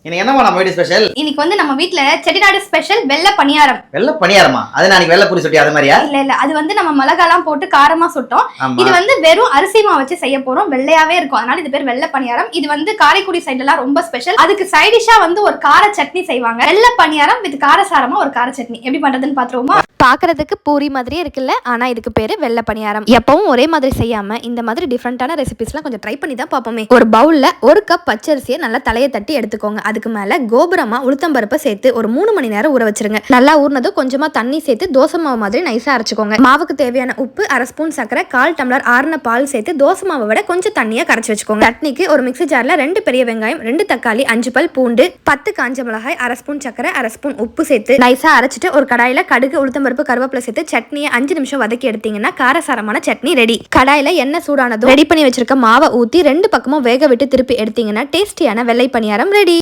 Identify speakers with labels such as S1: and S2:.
S1: இன்னைக்கு என்னமா நம்ம வீட்டு ஸ்பெஷல்?
S2: இன்னைக்கு வந்து நம்ம வீட்ல செட்டிநாடு ஸ்பெஷல் வெள்ளை பணியாரம்.
S1: வெள்ளை பணியாரமா? அது நான் வெள்ளை பூரி சுட்டி அது மாதிரியா?
S2: இல்ல அது வந்து நம்ம மிளகாலாம் போட்டு காரமா சுட்டோம். இது வந்து வெறும் அரிசி மாவு வச்சு செய்ய போறோம். வெள்ளையாவே இருக்கும். அதனால இது பேர் வெள்ளை பணியாரம். இது வந்து காரைக்குடி சைடுல எல்லாம் ரொம்ப ஸ்பெஷல். அதுக்கு சைட் டிஷ்ஷா வந்து ஒரு கார சட்னி செய்வாங்க. வெள்ளை பணியாரம் வித் காரசாரமா ஒரு கார சட்னி. எப்படி பண்றதுன்னு பாத்துருவோமா?
S3: பார்க்கறதுக்கு பூரி மாதிரியே இருக்குல்ல, ஆனா இதுக்கு பேரு வெள்ளை பணியாரம். எப்பவும் ஒரே மாதிரி செய்யாம இந்த மாதிரி டிஃப்ரெண்டான ரெசிபிஸ்லாம் கொஞ்சம் ட்ரை பண்ணி தான் பார்ப்போமே. ஒரு பவுல்ல 1 கப் பச்சரிசியை நல்லா தலையை தட்டி எடுத்துக்கோங்க. அதுக்கு மேல கோபுரமா உளுத்தம்பருப்பை சேர்த்து ஒரு 3 மணி நேரம் ஊற வச்சிருங்க. நல்லா ஊறினதும் கொஞ்சமா தண்ணி சேர்த்து தோசை மாவு மாதிரி நைஸா அரைச்சுக்கோங்க. மாவுக்கு தேவையான உப்பு, 1/2 ஸ்பூன் சர்க்கரை, 1/4 டம்ளர் ஆறுன பால் சேர்த்து தோசை மாவை விட கொஞ்சம் தண்ணியா கரைச்சு வச்சுக்கோங்க. சட்னிக்கு ஒரு மிக்ஸி ஜார்ல 2 பெரிய வெங்காயம், 2 தக்காளி, 5 பல் பூண்டு, 10 காஞ்ச மிளகாய், 1/2 ஸ்பூன் சர்க்கரை, 1/2 ஸ்பூன் உப்பு சேர்த்து நைஸா அரைச்சிட்டு ஒரு கடாயில கடுகு, உளுத்தம்பருப்பு, கருவேப்பிலை சேர்த்து சட்னியை 5 நிமிஷம் வதக்கி எடுத்தீங்கன்னா காரசாரமான சட்னி ரெடி. கடாயில எண்ணெய் சூடானதும் ரெடி பண்ணி வச்சிருக்க மாவை ஊத்தி 2 பக்கமும் வேக விட்டு திருப்பி எடுத்தீங்கன்னா டேஸ்டியான வெள்ளை பணியாரம் ரெடி.